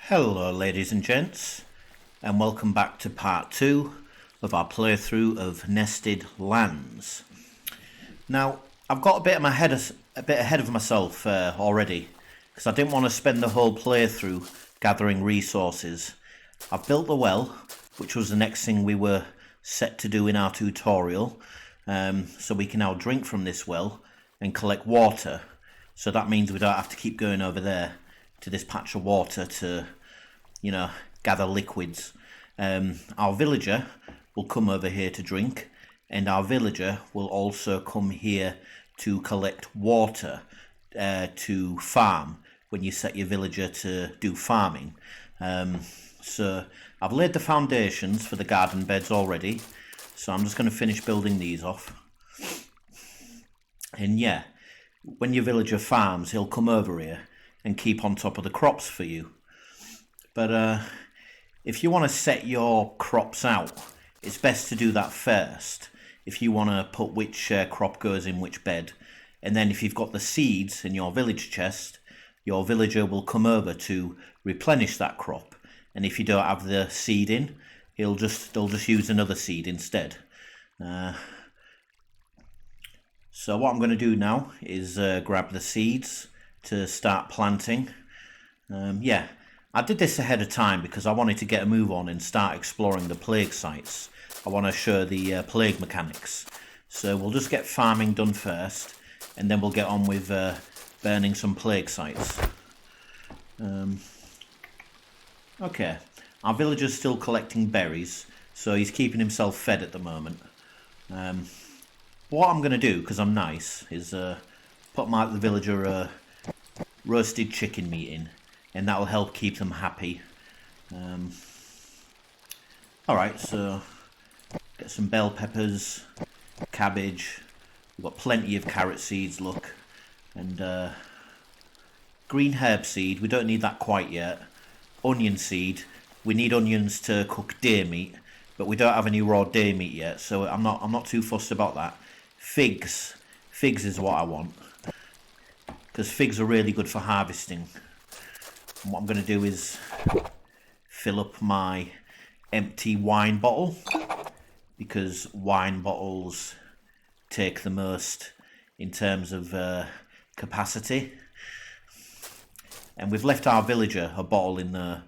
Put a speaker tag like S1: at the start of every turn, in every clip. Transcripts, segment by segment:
S1: Hello ladies and gents, and welcome back to part 2 of our playthrough of Nested Lands. Now, I've got a bit ahead of myself already, because I didn't want to spend the whole playthrough gathering resources. I've built the well, which was the next thing we were set to do in our tutorial, so we can now drink from this well and collect water. So that means we don't have to keep going over there to this patch of water to, gather liquids. Our villager will come over here to drink, and our villager will also come here to collect water to farm when you set your villager to do farming. So I've laid the foundations for the garden beds already, so I'm just going to finish building these off. And yeah, when your villager farms, he'll come over here and keep on top of the crops for you. But if you want to set your crops out, it's best to do that first. If you want to put which crop goes in which bed, and then if you've got the seeds in your village chest, your villager will come over to replenish that crop. And if you don't have the seed in, they'll just use another seed instead. So what I'm going to do now is grab the seeds to start planting. Yeah, I did this ahead of time because I wanted to get a move on and start exploring the plague sites. I want to show the plague mechanics. So we'll just get farming done first, and then we'll get on with burning some plague sites. Okay, our villager's still collecting berries, so he's keeping himself fed at the moment. What I'm going to do, because I'm nice, is put the villager roasted chicken meat in, and that'll help keep them happy. Alright, so get some bell peppers, cabbage, we've got plenty of carrot seeds, look, and green herb seed, we don't need that quite yet. Onion seed, we need onions to cook deer meat, but we don't have any raw deer meat yet, so I'm not too fussed about that. Figs is what I want, because figs are really good for harvesting. And what I'm going to do is fill up my empty wine bottle, because wine bottles take the most in terms of capacity. And we've left our villager a bottle in the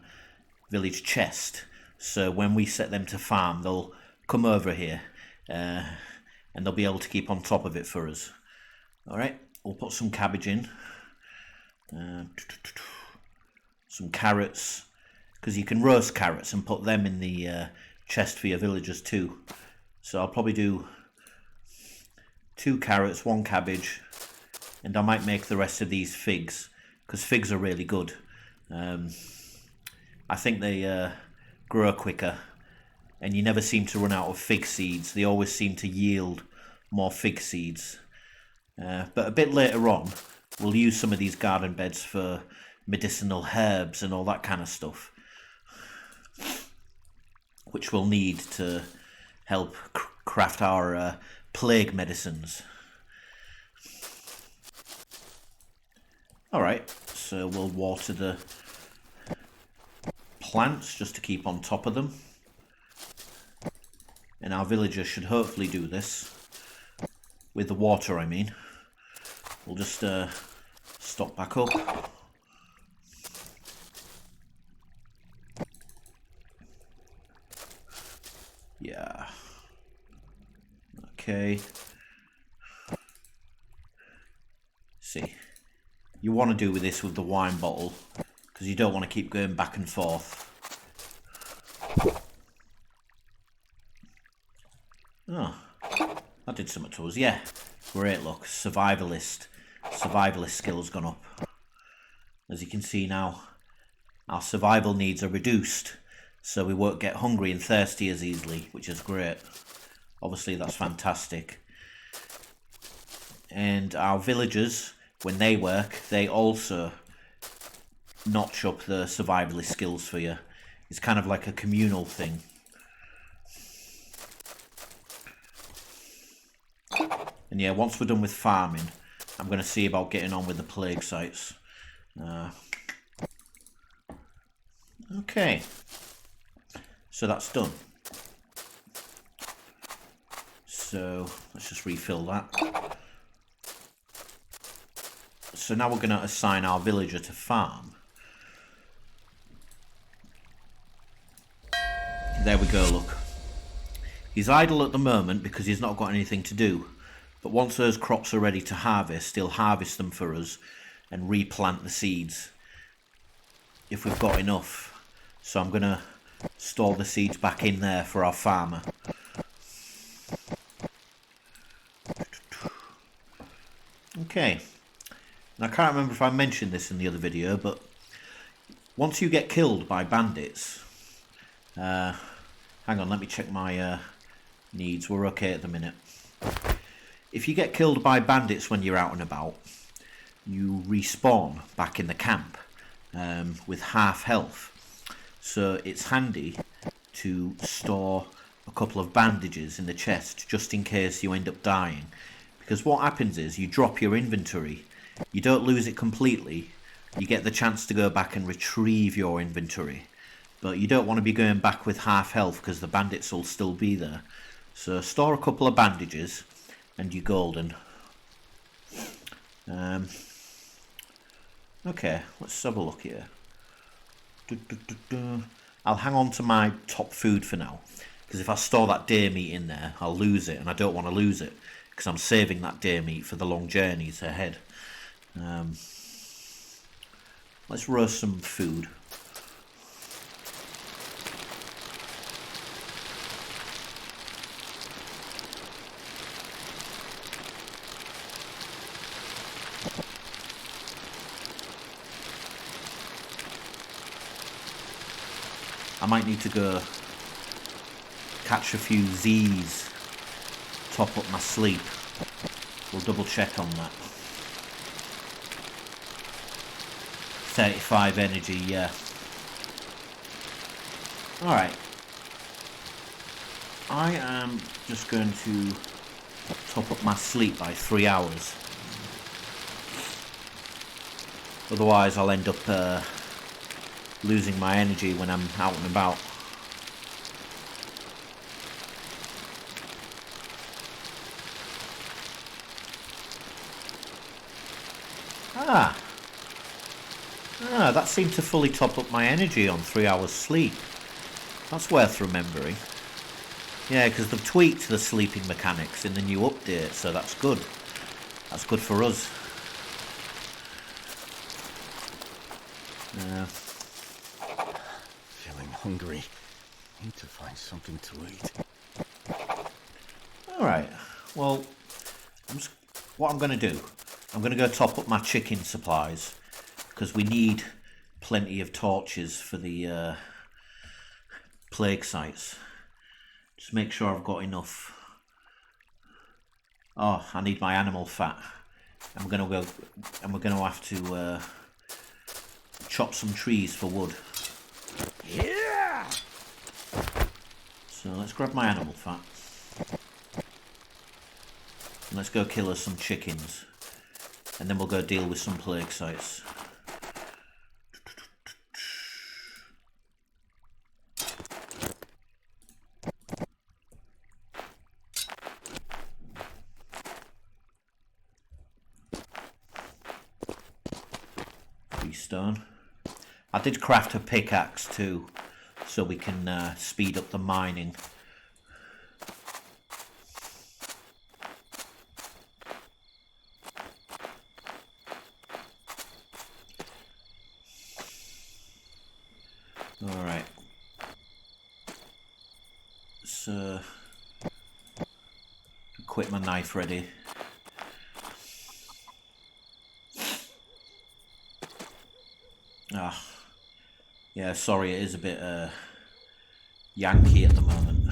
S1: village chest, so when we set them to farm, they'll come over here and they'll be able to keep on top of it for us. Alright, we'll put some cabbage in, some carrots, because you can roast carrots and put them in the chest for your villagers too. So I'll probably do 2 carrots, 1 cabbage, and I might make the rest of these figs, because figs are really good. I think they grow quicker, and you never seem to run out of fig seeds. They always seem to yield more fig seeds. But a bit later on, we'll use some of these garden beds for medicinal herbs and all that kind of stuff, which we'll need to help craft our plague medicines. Alright, so we'll water the plants just to keep on top of them. And our villager should hopefully do this. With the water, I mean. We'll just stock back up. Yeah. Okay. See. You want to do with this with the wine bottle, because you don't want to keep going back and forth. Oh, that did something to us. Yeah, great, look, survivalist skill's gone up. As you can see now, our survival needs are reduced, so we won't get hungry and thirsty as easily, which is great. Obviously that's fantastic. And our villagers, when they work, they also notch up the survivalist skills for you. It's kind of like a communal thing. And yeah, once we're done with farming, I'm going to see about getting on with the plague sites. Okay, so that's done. So let's just refill that. So now we're going to assign our villager to farm. There we go, look. He's idle at the moment because he's not got anything to do. But once those crops are ready to harvest, he'll harvest them for us and replant the seeds if we've got enough. So I'm going to store the seeds back in there for our farmer. Okay. And I can't remember if I mentioned this in the other video, but once you get killed by bandits... hang on, let me check my needs. We're okay at the minute. If you get killed by bandits when you're out and about, you respawn back in the camp with half health. So it's handy to store a couple of bandages in the chest just in case you end up dying. Because what happens is you drop your inventory. You don't lose it completely. You get the chance to go back and retrieve your inventory. But you don't want to be going back with half health because the bandits will still be there. So store a couple of bandages and you're golden. Okay, let's have a look here. I'll hang on to my top food for now. Because if I store that deer meat in there, I'll lose it. And I don't want to lose it. Because I'm saving that deer meat for the long journeys ahead. Let's roast some food. I might need to go catch a few Z's, top up my sleep. We'll double check on that. 35 energy, yeah. Alright. I am just going to top up my sleep by 3 hours. Otherwise I'll end up losing my energy when I'm out and about. That seemed to fully top up my energy on 3 hours sleep. That's worth remembering. Yeah, because they've tweaked the sleeping mechanics in the new update, so that's good. That's good for us.
S2: Feeling hungry. Need to find something to eat.
S1: Alright, well, what I'm going to do, I'm going to go top up my chicken supplies, because we need plenty of torches for the plague sites. Just make sure I've got enough. Oh, I need my animal fat. I'm going to go, and we're going to have to chop some trees for wood.
S2: Yeah!
S1: So let's grab my animal fat. And let's go kill us some chickens. And then we'll go deal with some plague sites. Stone. I did craft a pickaxe too, so we can speed up the mining. Alright. So, quit my knife ready. Yeah, sorry, it is a bit Yankee at the moment.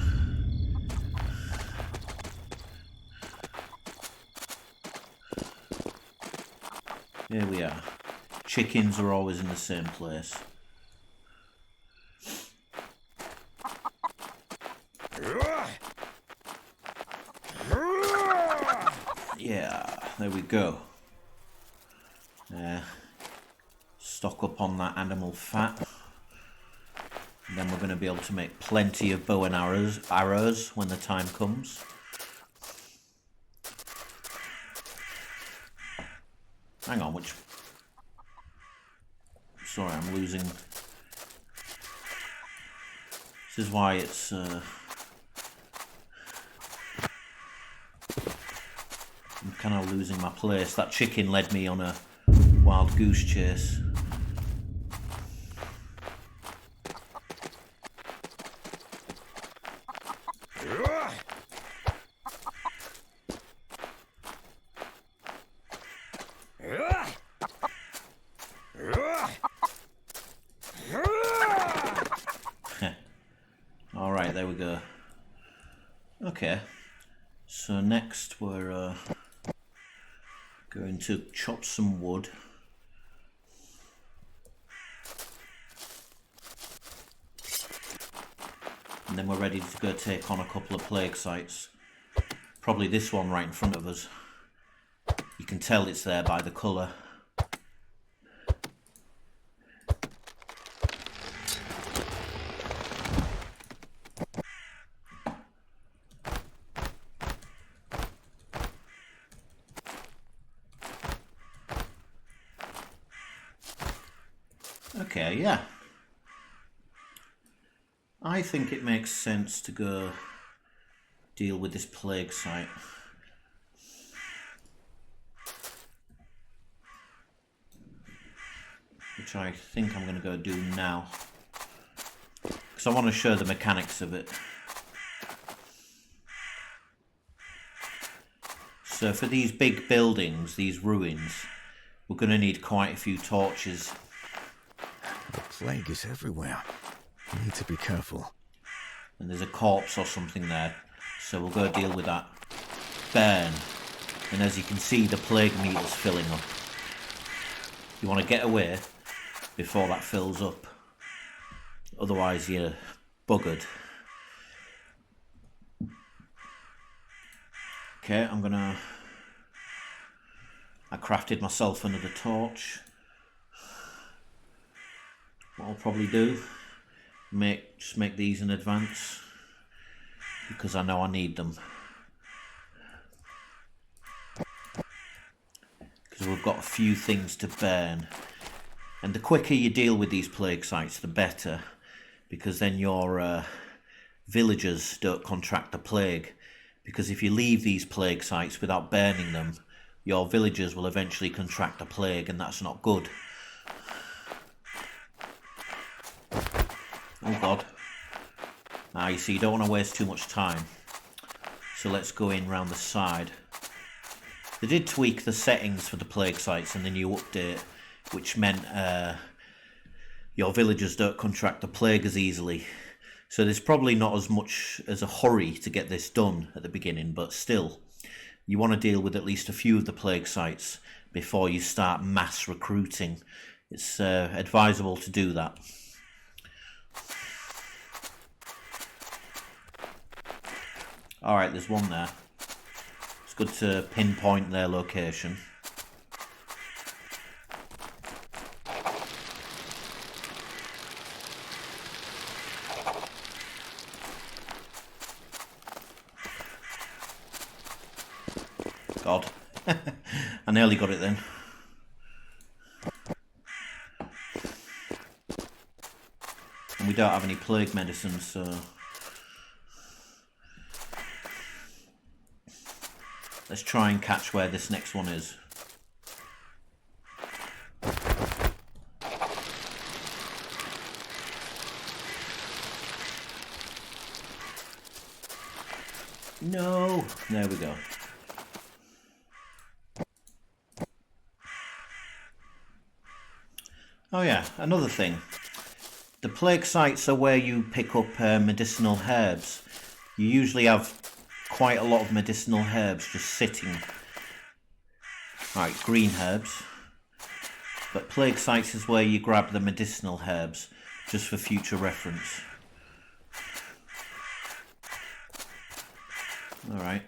S1: Here we are. Chickens are always in the same place. Yeah, there we go. Stock up on that animal fat. And then we're going to be able to make plenty of bow and arrows when the time comes. Hang on, which... Sorry, I'm losing... This is why it's... I'm kind of losing my place. That chicken led me on a wild goose chase. Alright, there we go. Okay, so next we're going to chop some wood. And then we're ready to go take on a couple of plague sites. Probably this one right in front of us. You can tell it's there by the colour. Okay, yeah. I think it makes sense to go deal with this plague site. Which I think I'm going to go do now. Because I want to show the mechanics of it. So for these big buildings, these ruins, we're going to need quite a few torches.
S2: The plague is everywhere. You need to be careful.
S1: And there's a corpse or something there, so we'll go deal with that. Burn. And as you can see, the plague meter's filling up. You want to get away before that fills up. Otherwise you're buggered. Okay, I crafted myself another torch. What I'll probably do, just make these in advance, because I know I need them. Because we've got a few things to burn. And the quicker you deal with these plague sites, the better. Because then your villagers don't contract the plague. Because if you leave these plague sites without burning them, your villagers will eventually contract the plague, and that's not good. Oh god. Now you see, you don't want to waste too much time. So let's go in round the side. They did tweak the settings for the plague sites in the new update, which meant your villagers don't contract the plague as easily. So there's probably not as much as a hurry to get this done at the beginning, but still, you want to deal with at least a few of the plague sites before you start mass recruiting. It's advisable to do that. Alright, there's one there. It's good to pinpoint their location. God. I nearly got it then. And we don't have any plague medicine, so... Let's try and catch where this next one is. No! There we go. Oh yeah, another thing. The plague sites are where you pick up medicinal herbs. You usually have quite a lot of medicinal herbs just sitting. Right, green herbs. But plague sites is where you grab the medicinal herbs, just for future reference. Alright.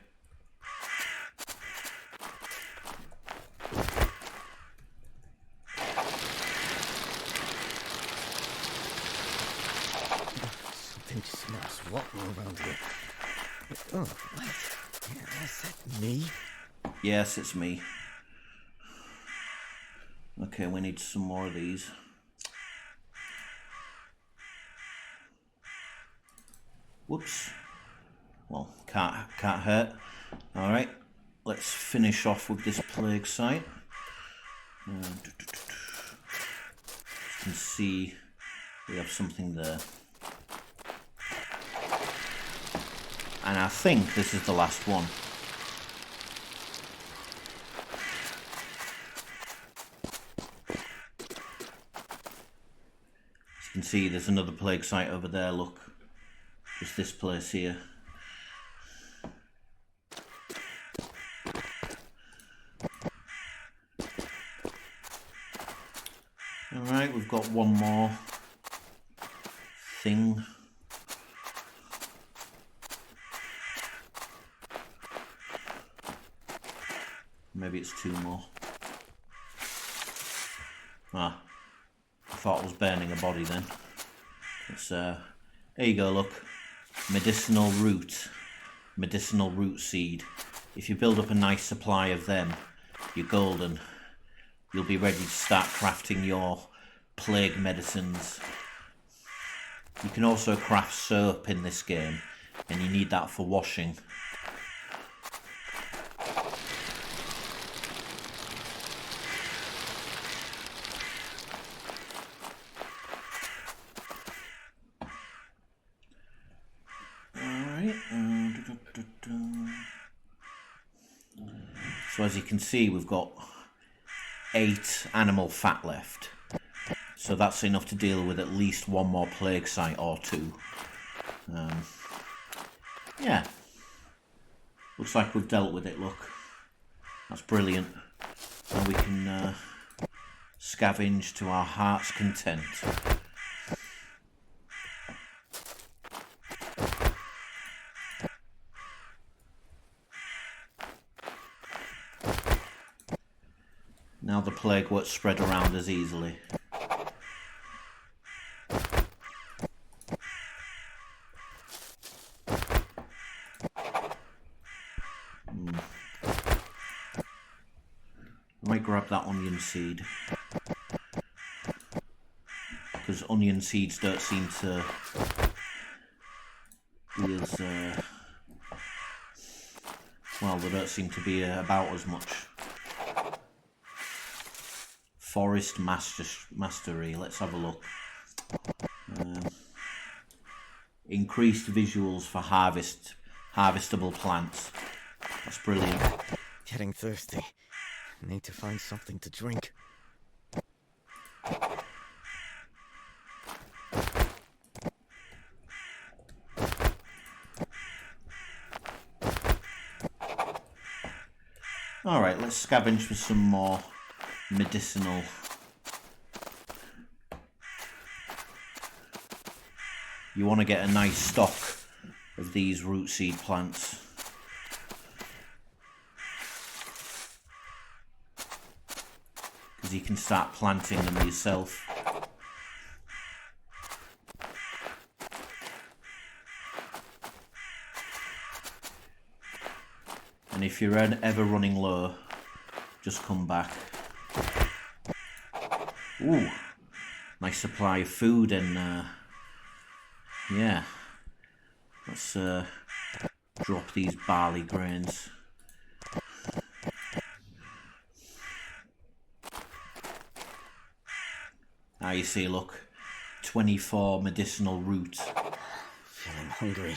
S2: walking around here. Oh, wait. Yeah, is that me?
S1: Yes, it's me. Okay, we need some more of these. Whoops. Well, can't hurt. Alright, let's finish off with this plague site. As you can see, we have something there. And I think this is the last one. As you can see, there's another plague site over there, look. Just this place here. Alright, we've got one more thing. Maybe it's two more. Ah, I thought I was burning a body then. It's, there you go, look. Medicinal root seed. If you build up a nice supply of them, you're golden. You'll be ready to start crafting your plague medicines. You can also craft soap in this game, and you need that for washing. So as you can see, we've got 8 animal fat left. So that's enough to deal with at least one more plague site or 2. Yeah. Looks like we've dealt with it, look. That's brilliant. And we can scavenge to our heart's content. Now the plague won't spread around as easily. I might grab that onion seed, because onion seeds don't seem to be as well, they don't seem to be about as much. Forest mastery, let's have a look. Increased visuals for harvestable plants. That's brilliant.
S2: Getting thirsty. Need to find something to drink.
S1: Alright, let's scavenge for some more medicinal. You want to get a nice stock of these root seed plants. Because you can start planting them yourself. And if you're ever running low, just come back. Ooh, nice supply of food and yeah. Let's drop these barley grains. Ah, you see, look, 24 medicinal root.
S2: Feeling hungry.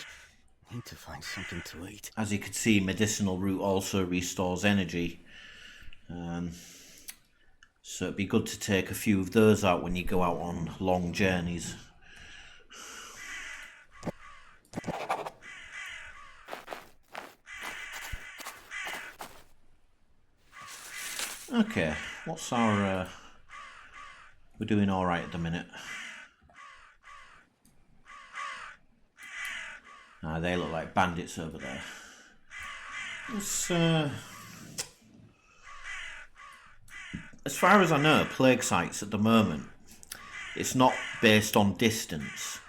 S2: Need to find something to eat.
S1: As you can see, medicinal root also restores energy. So it'd be good to take a few of those out when you go out on long journeys. Okay, what's our... we're doing alright at the minute. Ah, they look like bandits over there. Let's, as far as I know, plague sites at the moment, it's not based on distance.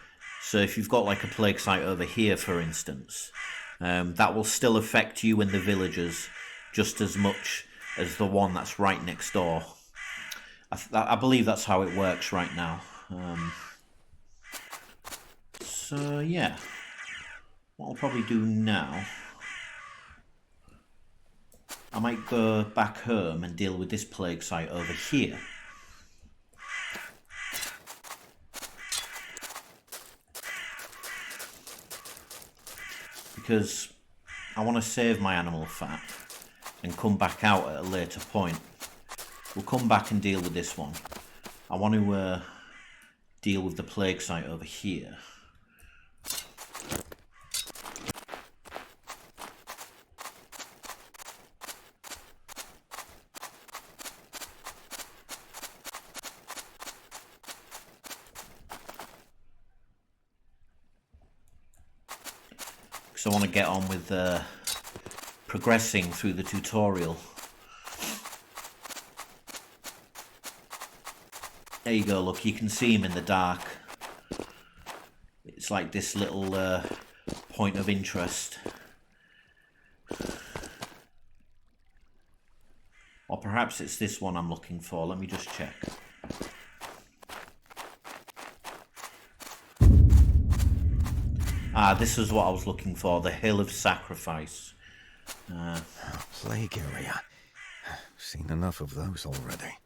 S1: So if you've got like a plague site over here, for instance, that will still affect you and the villagers just as much as the one that's right next door. I believe that's how it works right now. So yeah, what I'll probably do now, I might go back home and deal with this plague site over here. Because I want to save my animal fat and come back out at a later point. We'll come back and deal with this one. I want to deal with the plague site over here. So I want to get on with progressing through the tutorial. There you go, look, you can see him in the dark. It's like this little point of interest. Or perhaps it's this one I'm looking for. Let me just check. Ah, this is what I was looking for, the Hill of Sacrifice.
S2: Plague area. Seen enough of those already.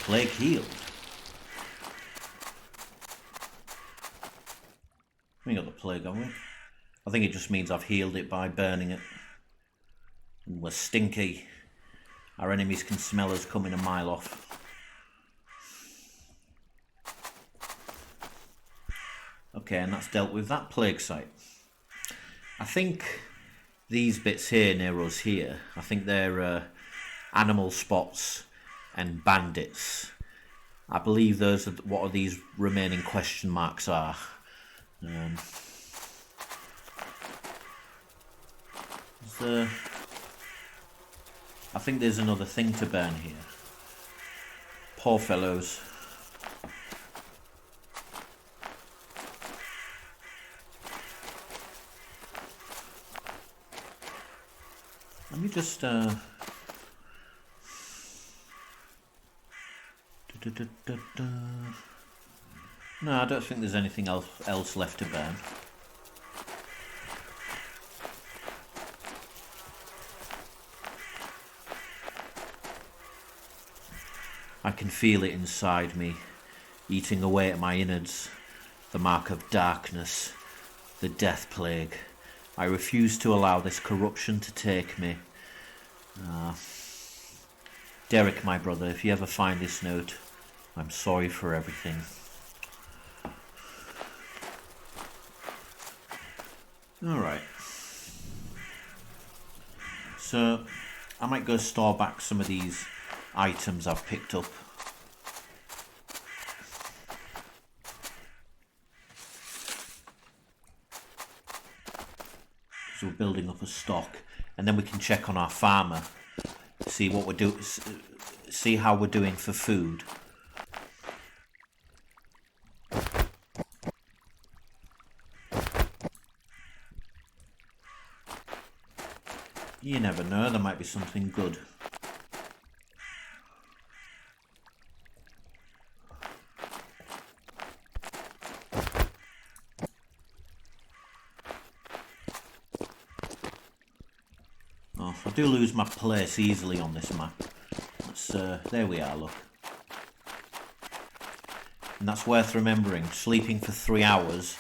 S1: Plague healed. We got the plague, haven't we? I think it just means I've healed it by burning it. And we're stinky. Our enemies can smell us coming a mile off. Okay, and that's dealt with that plague site. I think these bits here near us here, I think they're animal spots and bandits. I believe those are what these remaining question marks are. I think there's another thing to burn here. Poor fellows. Let me just No, I don't think there's anything else left to burn. I can feel it inside me, eating away at my innards, the mark of darkness, the death plague. I refuse to allow this corruption to take me. Derek, my brother, if you ever find this note, I'm sorry for everything. Alright. So, I might go store back some of these items I've picked up. So we're building up a stock, and then we can check on our farmer, see what we're doing, see how we're doing for food. You never know, there might be something good. Oh, I do lose my place easily on this map. There we are, look. And that's worth remembering. Sleeping for 3 hours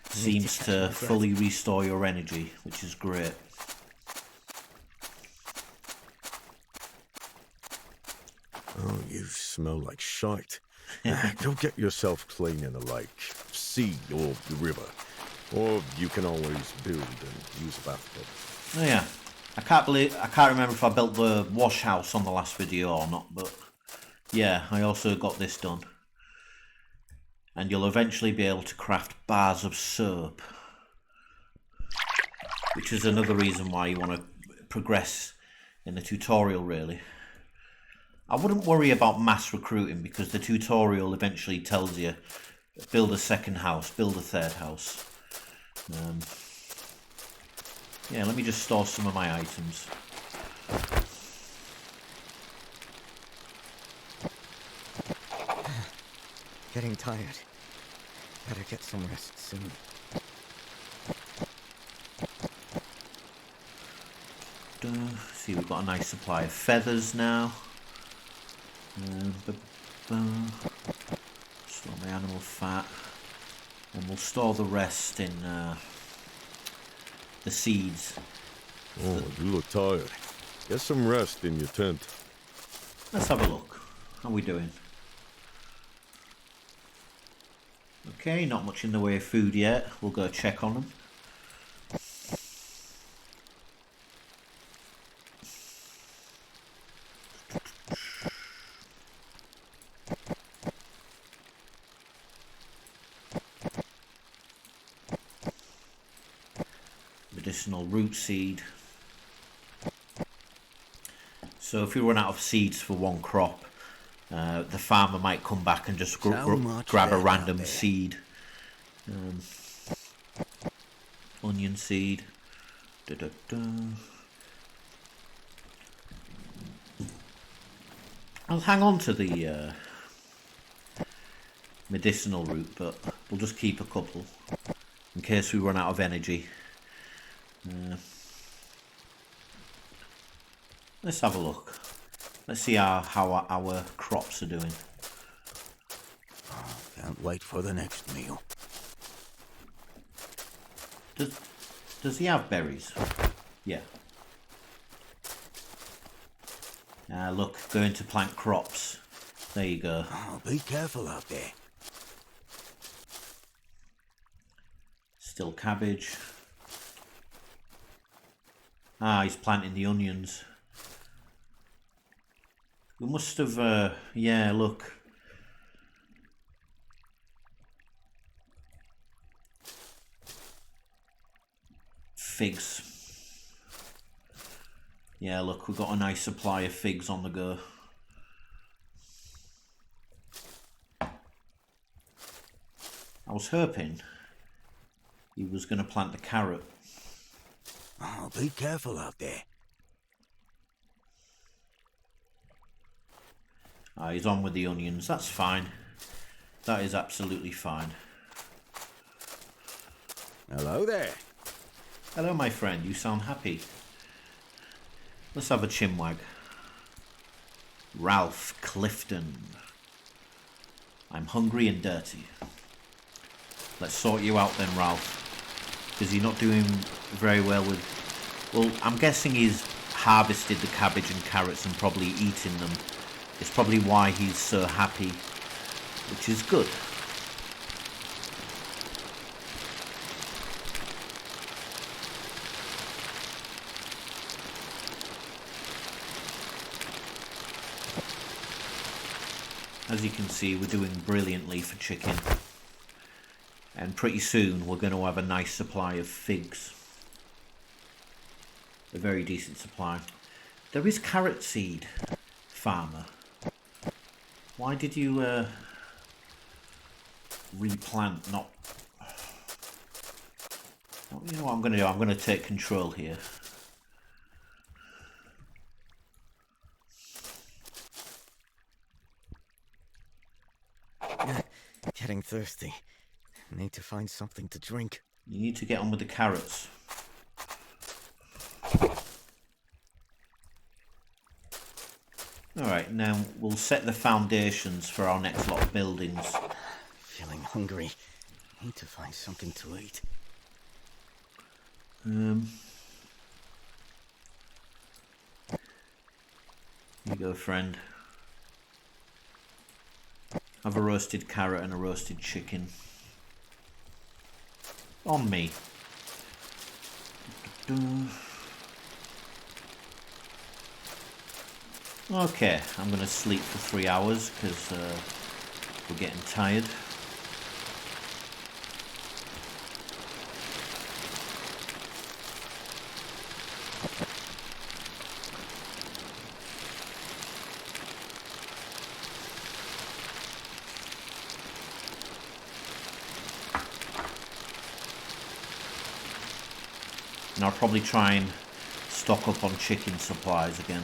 S1: seems to fully restore your energy, which is great.
S2: Oh, you smell like shite. Go get yourself clean in the lake, sea, or the river. Or you can always build and use a bathtub.
S1: Oh yeah. I can't remember if I built the wash house on the last video or not, but yeah, I also got this done. And you'll eventually be able to craft bars of soap, which is another reason why you want to progress in the tutorial, really. I wouldn't worry about mass recruiting because the tutorial eventually tells you build a second house, build a third house. Yeah, let me just store some of my items.
S3: Getting tired. Better get some rest soon.
S1: See, we've got a nice supply of feathers now. Store my animal fat. And we'll store the rest in the seeds.
S2: Oh, you look tired. Get some rest in your tent.
S1: Let's have a look. How are we doing? Okay, not much in the way of food yet. We'll go check on them. Medicinal root seed. So if we run out of seeds for one crop, the farmer might come back and just grab a random seed. Onion seed. I'll hang on to the medicinal root, but we'll just keep a couple in case we run out of energy. Let's have a look. Let's see how our crops are doing.
S3: Can't wait for the next meal.
S1: Does he have berries? Yeah. Look, going to plant crops. There you go.
S3: Oh, be careful out there.
S1: Still cabbage. Ah, he's planting the onions. We must have, yeah, look. Figs. Yeah, look, we've got a nice supply of figs on the go. I was hoping he was going to plant the carrot.
S3: Oh, be careful out there.
S1: He's on with the onions. That's fine. That is absolutely fine.
S3: Hello there.
S1: Hello, my friend. You sound happy. Let's have a chinwag. Ralph Clifton. I'm hungry and dirty. Let's sort you out then, Ralph. Because you're not doing very well with... Well, I'm guessing he's harvested the cabbage and carrots and probably eaten them. It's probably why he's so happy, which is good. As you can see, we're doing brilliantly for chicken. And pretty soon we're going to have a nice supply of figs. A very decent supply. There is carrot seed, farmer. Why did you replant, not... You know what I'm going to do? I'm going to take control here.
S3: Getting thirsty. Need to find something to drink.
S1: You need to get on with the carrots. Alright, now we'll set the foundations for our next lot of buildings.
S3: Feeling hungry. Need to find something to eat.
S1: Here you go, friend. Have a roasted carrot and a roasted chicken. On me. Okay, I'm going to sleep for 3 hours because we're getting tired. And I'll probably try and stock up on chicken supplies again.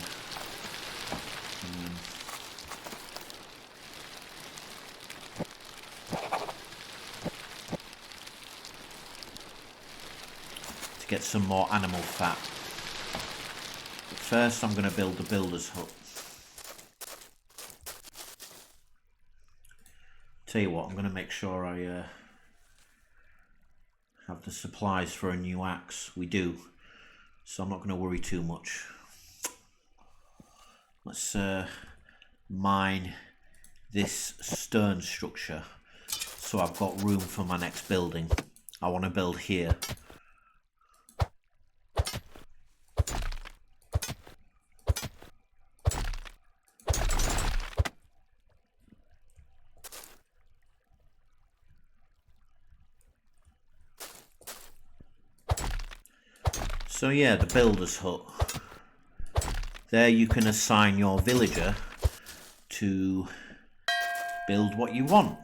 S1: To get some more animal fat. But first I'm going to build the builder's hut. Tell you what, I'm going to make sure I have the supplies for a new axe. We do, so I'm not going to worry too much. Let's mine this stone structure so I've got room for my next building. I want to build here. So yeah, the builder's hut. There you can assign your villager to build what you want.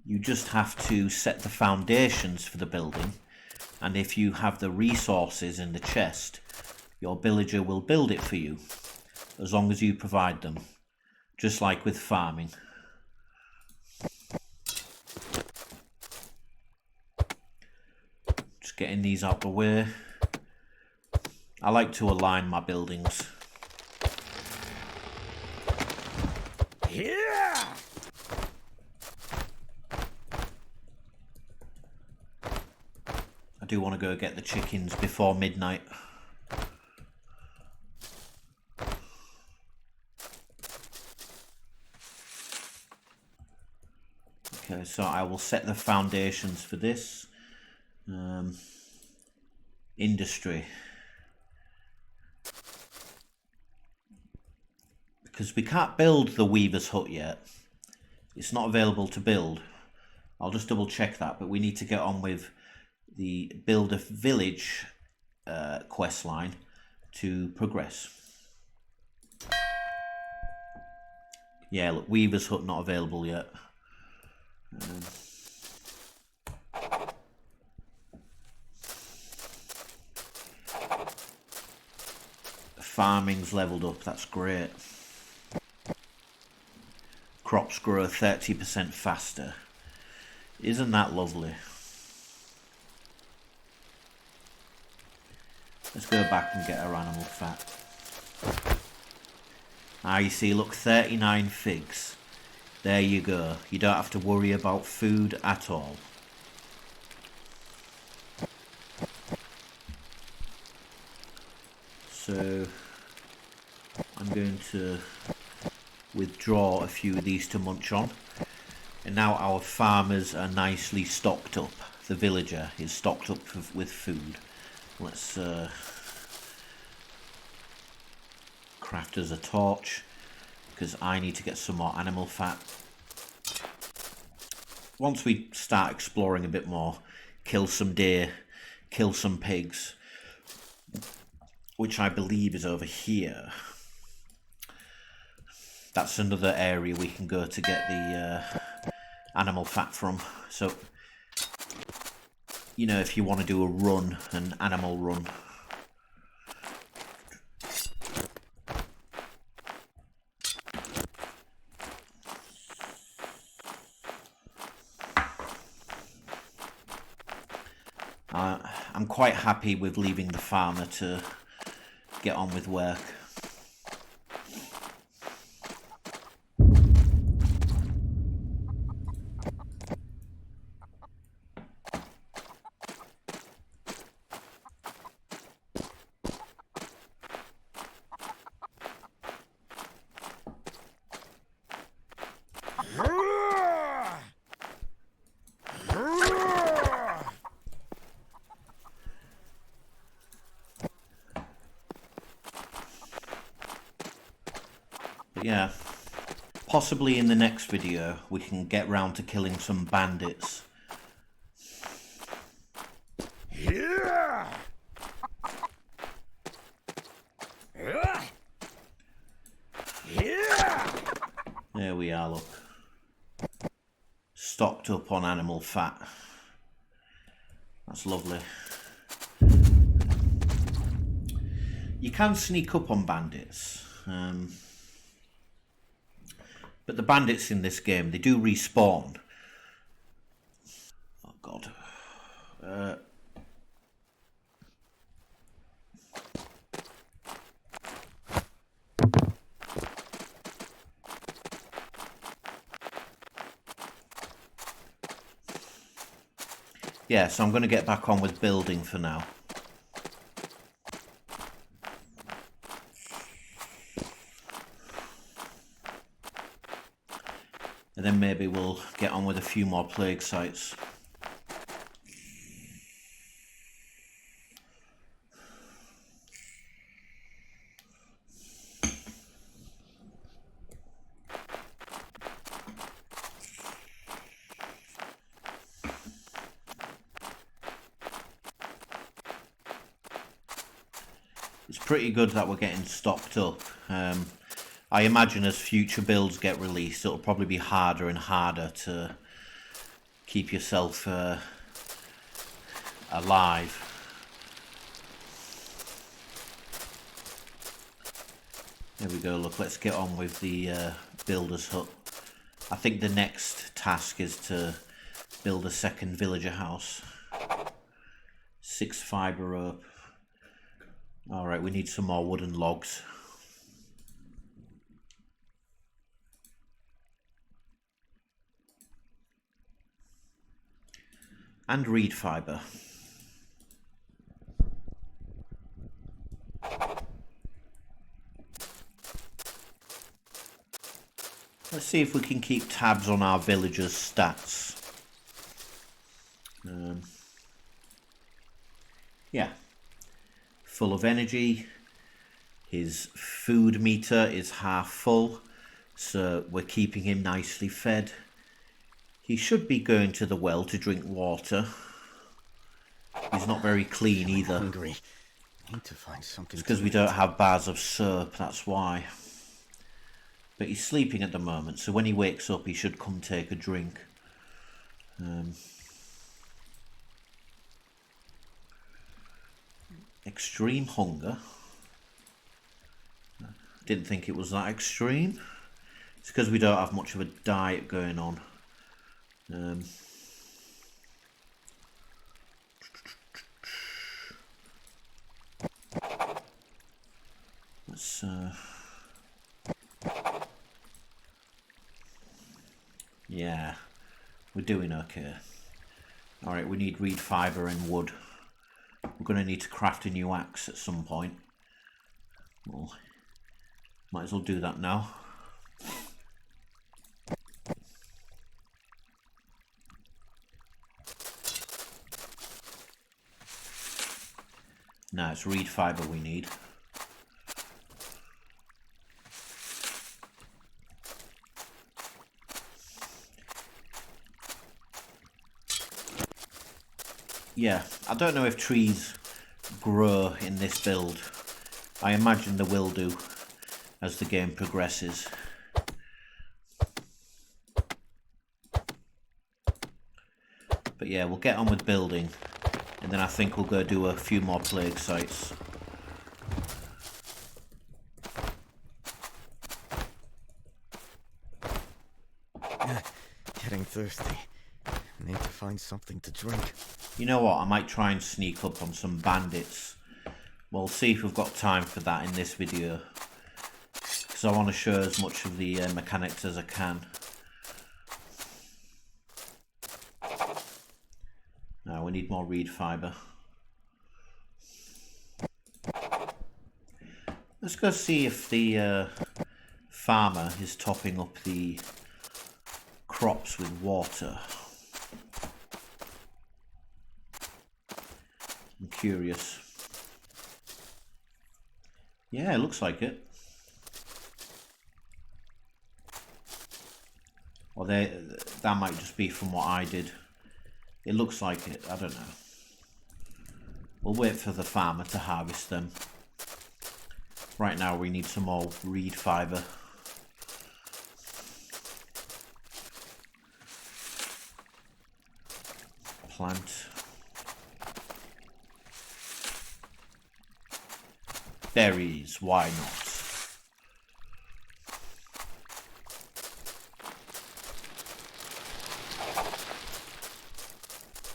S1: You just have to set the foundations for the building, and if you have the resources in the chest, your villager will build it for you, as long as you provide them, just like with farming. Getting these out the way. I like to align my buildings.
S3: Yeah!
S1: I do want to go get the chickens before midnight. Okay, so I will set the foundations for this. Industry, because we can't build the weaver's hut yet. It's not available to build. I'll just double check that, but we need to get on with the build a village quest line to progress. Yeah, look, weaver's hut not available yet. Farming's leveled up, that's great. Crops grow 30% faster. Isn't that lovely? Let's go back and get our animal fat. Ah, you see, look, 39 figs. There you go. You don't have to worry about food at all. So I'm going to withdraw a few of these to munch on, and now our farmers are nicely stocked up. The villager is stocked up with food. Let's craft us a torch, because I need to get some more animal fat. Once we start exploring a bit more, kill some deer, kill some pigs, which I believe is over here. That's another area we can go to get the animal fat from. So, you know, if you want to do a run, an animal run. I'm quite happy with leaving the farmer to get on with work. But yeah, possibly in the next video we can get round to killing some bandits.
S3: Yeah!
S1: There we are, look. Stocked up on animal fat. That's lovely. You can sneak up on bandits, but the bandits in this game, they do respawn. Oh god. Yeah, so I'm going to get back on with building for now. And then maybe we'll get on with a few more plague sites. It's pretty good that we're getting stocked up. I imagine as future builds get released, it'll probably be harder and harder to keep yourself alive. There we go, look, let's get on with the builder's hut. I think the next task is to build a second villager house. 6 fibre rope. Alright, we need some more wooden logs. And reed fibre. Let's see if we can keep tabs on our villagers' stats. Yeah. Full of energy. His food meter is half full, so we're keeping him nicely fed. He should be going to the well to drink water. He's not very clean either.
S3: Hungry. Need to find something.
S1: It's because we don't have bars of soap, that's why. But he's sleeping at the moment, so when he wakes up he should come take a drink. Extreme hunger. Didn't think it was that extreme. It's because we don't have much of a diet going on. Let's yeah, we're doing okay. Alright, we need reed fibre and wood. We're going to need to craft a new axe at some point. Well, might as well do that now. No, it's reed fibre we need. Yeah, I don't know if trees grow in this build. I imagine they will do as the game progresses. But yeah, we'll get on with building, and then I think we'll go do a few more plague sites.
S3: Getting thirsty. Need to find something to drink.
S1: You know what, I might try and sneak up on some bandits. We'll see if we've got time for that in this video, because I want to show as much of the mechanics as I can. Now we need more reed fibre. Let's go see if the farmer is topping up the crops with water. I'm curious. Yeah, it looks like it. Or that might just be from what I did. It looks like it, I don't know. We'll wait for the farmer to harvest them. Right now we need some more reed fibre. Plant. berries, why not?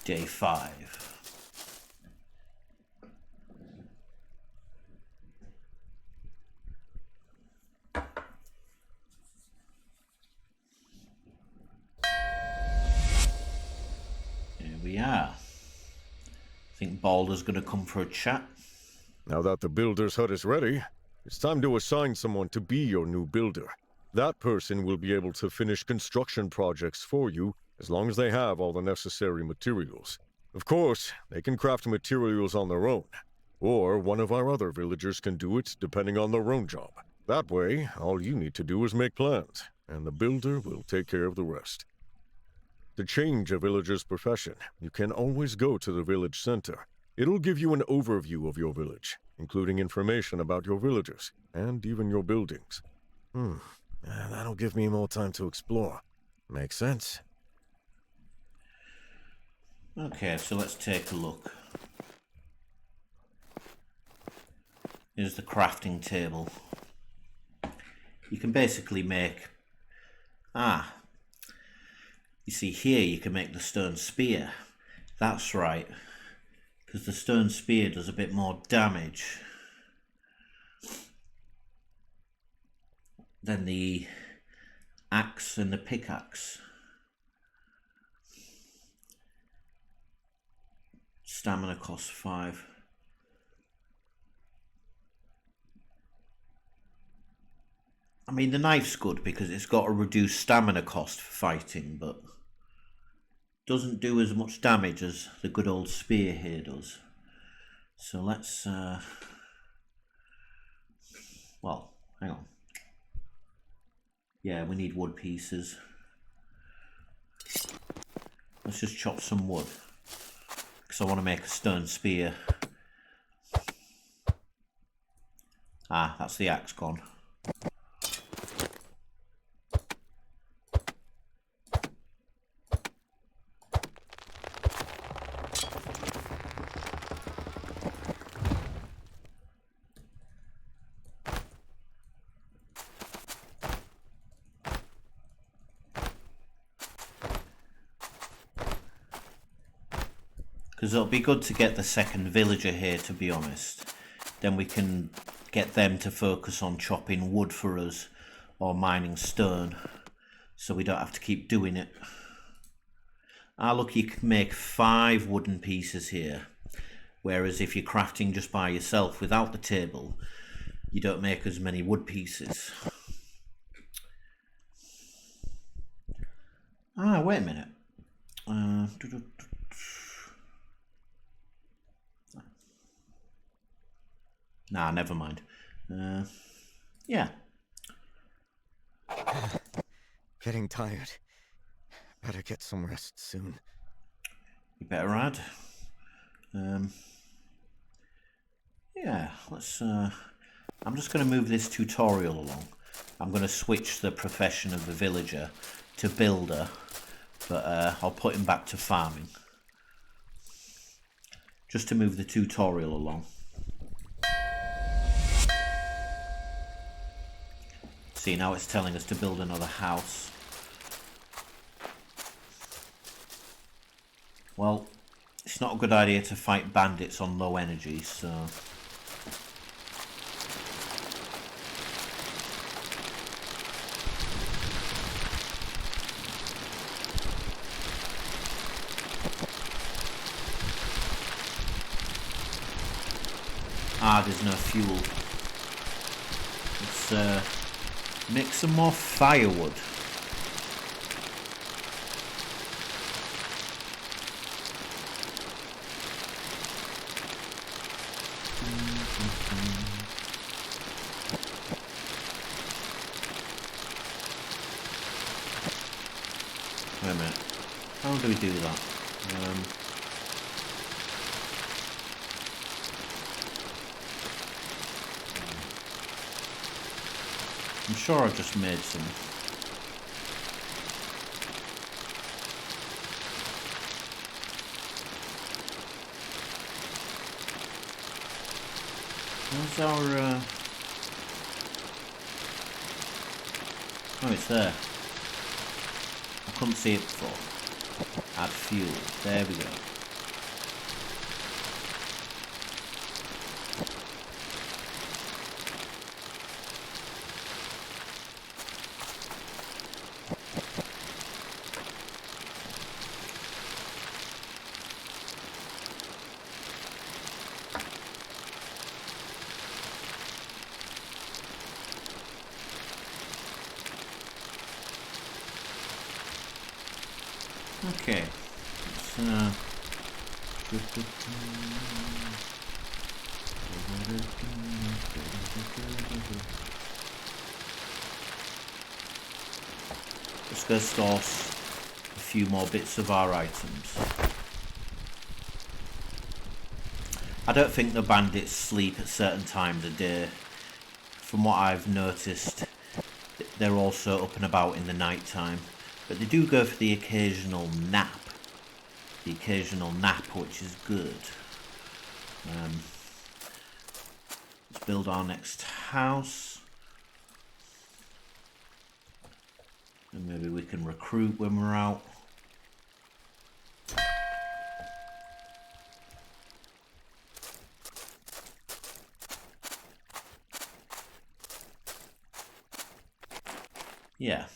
S1: Day 5. Here we are. Think Balder's gonna come for a chat.
S2: Now that the builder's hut is ready, it's time to assign someone to be your new builder. That person will be able to finish construction projects for you as long as they have all the necessary materials. Of course, they can craft materials on their own, or one of our other villagers can do it depending on their own job. That way, all you need to do is make plans, and the builder will take care of the rest. To change a villager's profession, you can always go to the village center. It'll give you an overview of your village, including information about your villagers, and even your buildings. That'll give me more time to explore. Makes sense.
S1: Okay, so let's take a look. Here's the crafting table. You can basically make... you see here you can make the stone spear. That's right, because the stone spear does a bit more damage than the axe and the pickaxe. Stamina costs 5. I mean, the knife's good because it's got a reduced stamina cost for fighting, but doesn't do as much damage as the good old spear here does. So let's well, hang on. Yeah, we need wood pieces. Let's just chop some wood, because I want to make a stone spear. That's the axe gone. Because it'll be good to get the second villager here, to be honest. Then we can get them to focus on chopping wood for us or mining stone, so we don't have to keep doing it. Look, you can make 5 wooden pieces here, whereas if you're crafting just by yourself without the table, you don't make as many wood pieces. Wait a minute. Nah, never mind. Yeah.
S3: Getting tired. Better get some rest soon.
S1: You better add. Yeah, let's... I'm just going to move this tutorial along. I'm going to switch the profession of the villager to builder, but I'll put him back to farming. Just to move the tutorial along. See, now it's telling us to build another house. Well, it's not a good idea to fight bandits on low energy, so... there's no fuel. Let's make some more firewood. Wait a minute. How do we do that? I'm sure I just made some. Where's our... Oh, it's there. I couldn't see it before. Add fuel. There we go. Okay, let's go source a few more bits of our items. I don't think the bandits sleep at certain times of day. From what I've noticed, they're also up and about in the night time. But they do go for the occasional nap. Which is good. Let's build our next house. And maybe we can recruit when we're out. Yeah.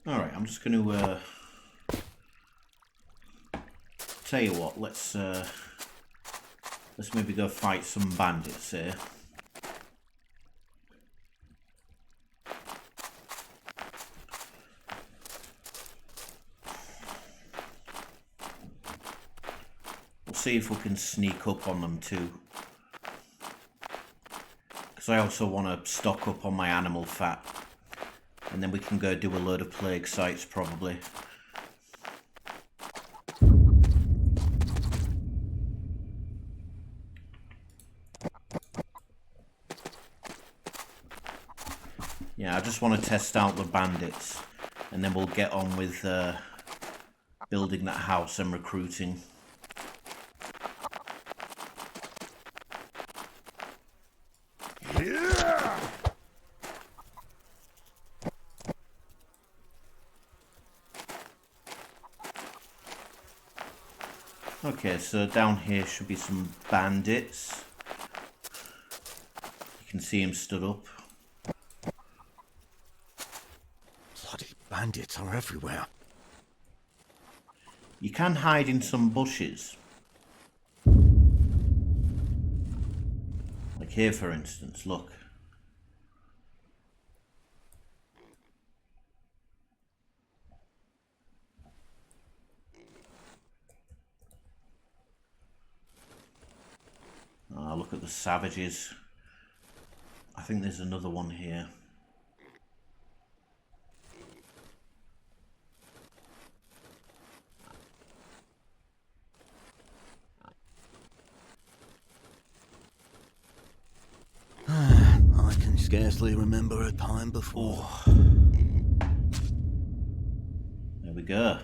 S1: Alright, I'm just going to tell you what, let's maybe go fight some bandits here. We'll see if we can sneak up on them too. Because I also want to stock up on my animal fat. And then we can go do a load of plague sites, probably. Yeah, I just want to test out the bandits. And then we'll get on with building that house and recruiting. Okay, so down here should be some bandits. You can see him stood up.
S3: Bloody bandits are everywhere.
S1: You can hide in some bushes. Like here, for instance, look. Look at the savages. I think there's another one here.
S3: I can scarcely remember a time before.
S1: There we go.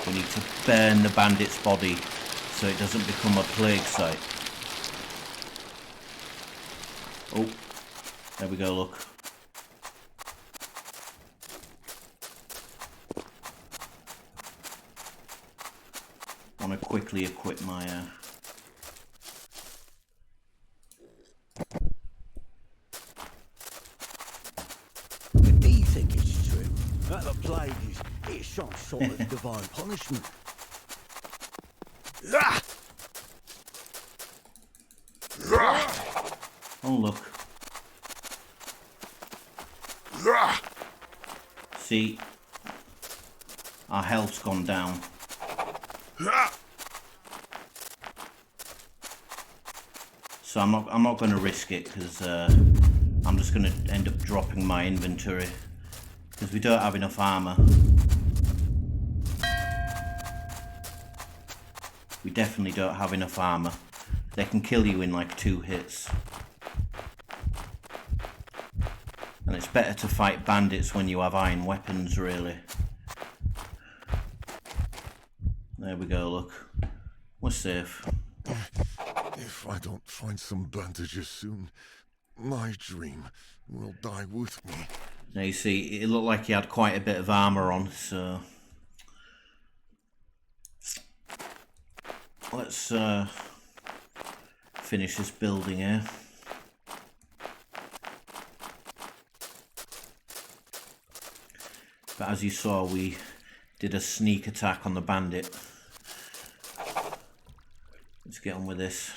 S1: We need to burn the bandit's body so it doesn't become a plague site. Oh, there we go, look. I want to quickly equip my...
S3: Do you think it's true that the plague is some sort of divine punishment?
S1: Oh, look. See, our health's gone down. So I'm not going to risk it because I'm just going to end up dropping my inventory. Because we don't have enough armour. We definitely don't have enough armour. They can kill you in like 2 hits. And it's better to fight bandits when you have iron weapons, really. There we go, look. We're safe.
S2: If I don't find some bandages soon, my dream will die with me.
S1: Now you see, it looked like he had quite a bit of armour on, so... Let's finish this building here. But as you saw, we did a sneak attack on the bandit. Let's get on with this.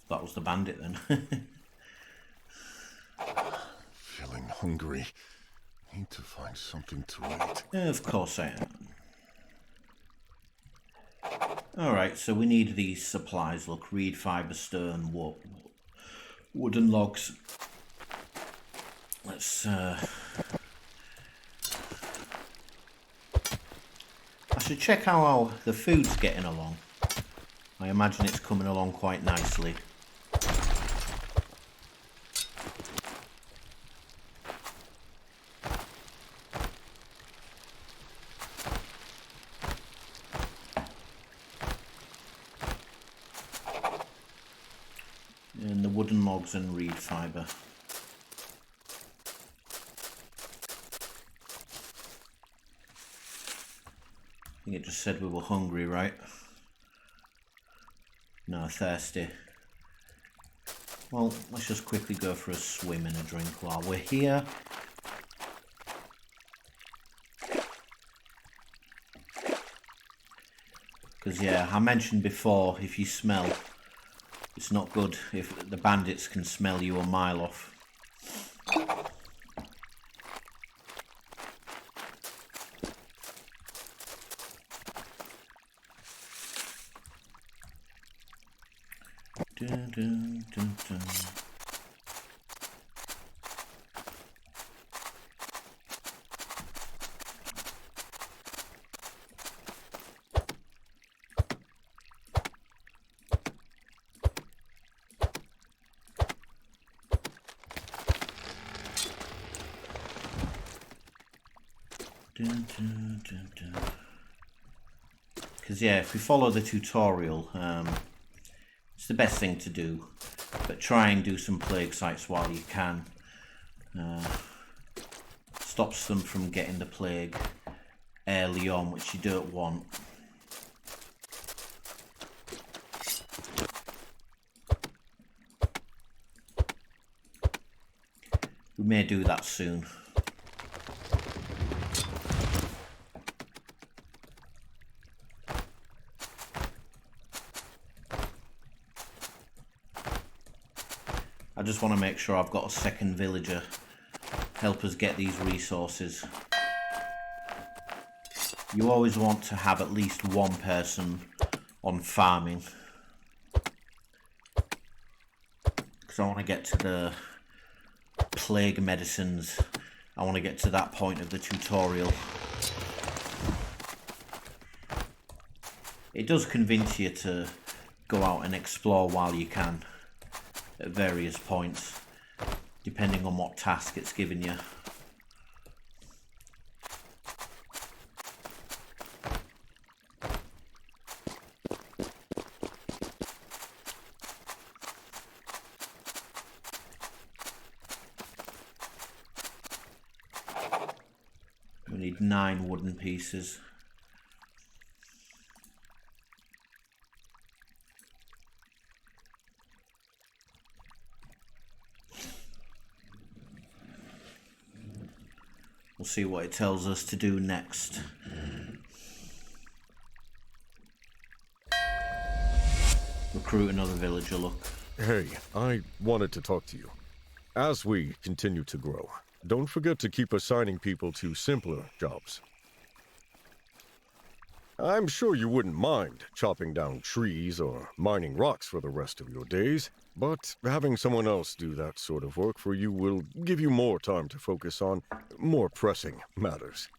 S1: That was the bandit then.
S2: Feeling hungry. Need to find something to eat.
S1: Of course I am. Alright, so we need these supplies. Look, reed, fibre, stone, wooden logs. Let's... I should check how the food's getting along. I imagine it's coming along quite nicely. And the wooden logs and reed fibre. I think it just said we were hungry, right? No, thirsty. Well, let's just quickly go for a swim and a drink while we're here. Because, yeah, I mentioned before, if you smell, it's not good if the bandits can smell you a mile off. Dun, dun, dun, dun. Because yeah, if we follow the tutorial, it's the best thing to do, but try and do some plague sites while you can. Stops them from getting the plague early on, which you don't want. We may do that soon. I just want to make sure I've got a second villager help us get these resources. You always want to have at least one person on farming, because I want to get to the plague medicines. I want to get to that point of the tutorial. It does convince you to go out and explore while you can at various points, depending on what task it's given you. We need 9 wooden pieces. We'll see what it tells us to do next. Recruit another villager, look.
S2: Hey, I wanted to talk to you. As we continue to grow, don't forget to keep assigning people to simpler jobs. I'm sure you wouldn't mind chopping down trees or mining rocks for the rest of your days, but having someone else do that sort of work for you will give you more time to focus on more pressing matters.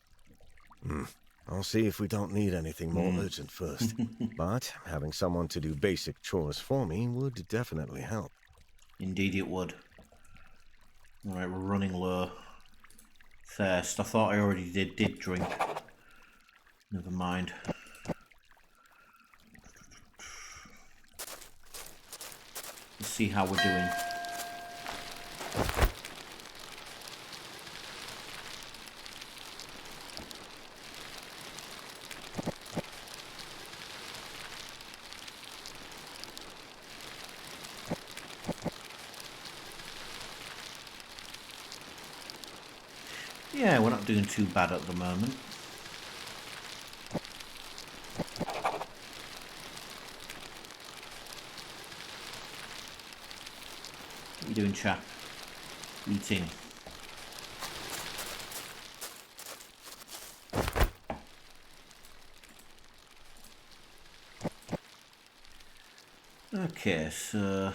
S2: I'll see if we don't need anything more urgent first. But having someone to do basic chores for me would definitely help.
S1: Indeed it would. Alright, we're running low. Thirst. I thought I already did drink. Never mind. Let's see how we're doing. Yeah, we're not doing too bad at the moment. What are you doing, chap? Eating. Okay, so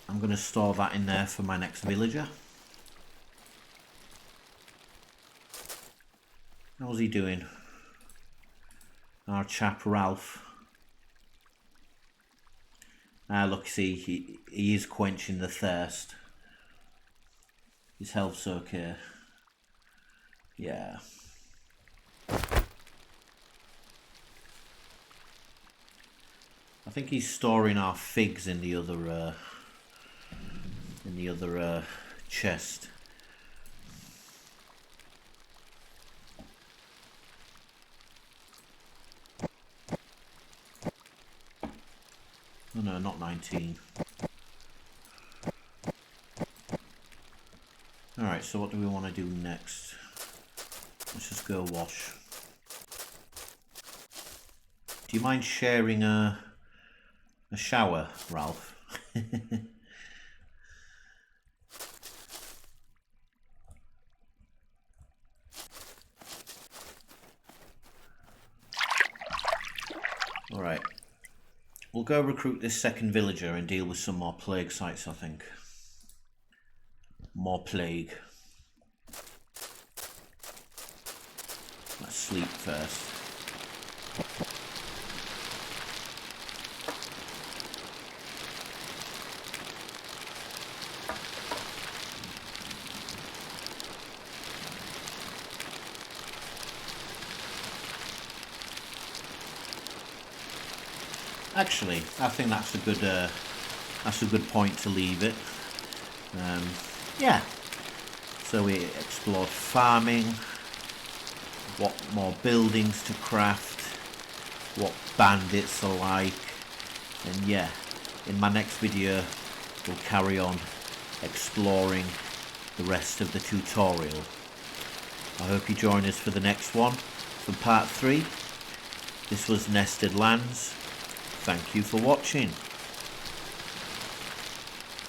S1: I'm going to store that in there for my next villager. How's he doing? Our chap Ralph. Ah, look, see, he is quenching the thirst. His health's okay. Yeah. I think he's storing our figs in the other chest. Oh no, not 19. Alright, so what do we want to do next? Let's just go wash. Do you mind sharing a shower, Ralph? Alright. We'll go recruit this second villager and deal with some more plague sites, I think. More plague. Let's sleep first. Actually, I think that's a good point to leave it. Yeah. So we explored farming, what more buildings to craft, what bandits are like, and yeah, in my next video we'll carry on exploring the rest of the tutorial. I hope you join us for the next one, for part 3. This was Nested Lands. Thank you for watching.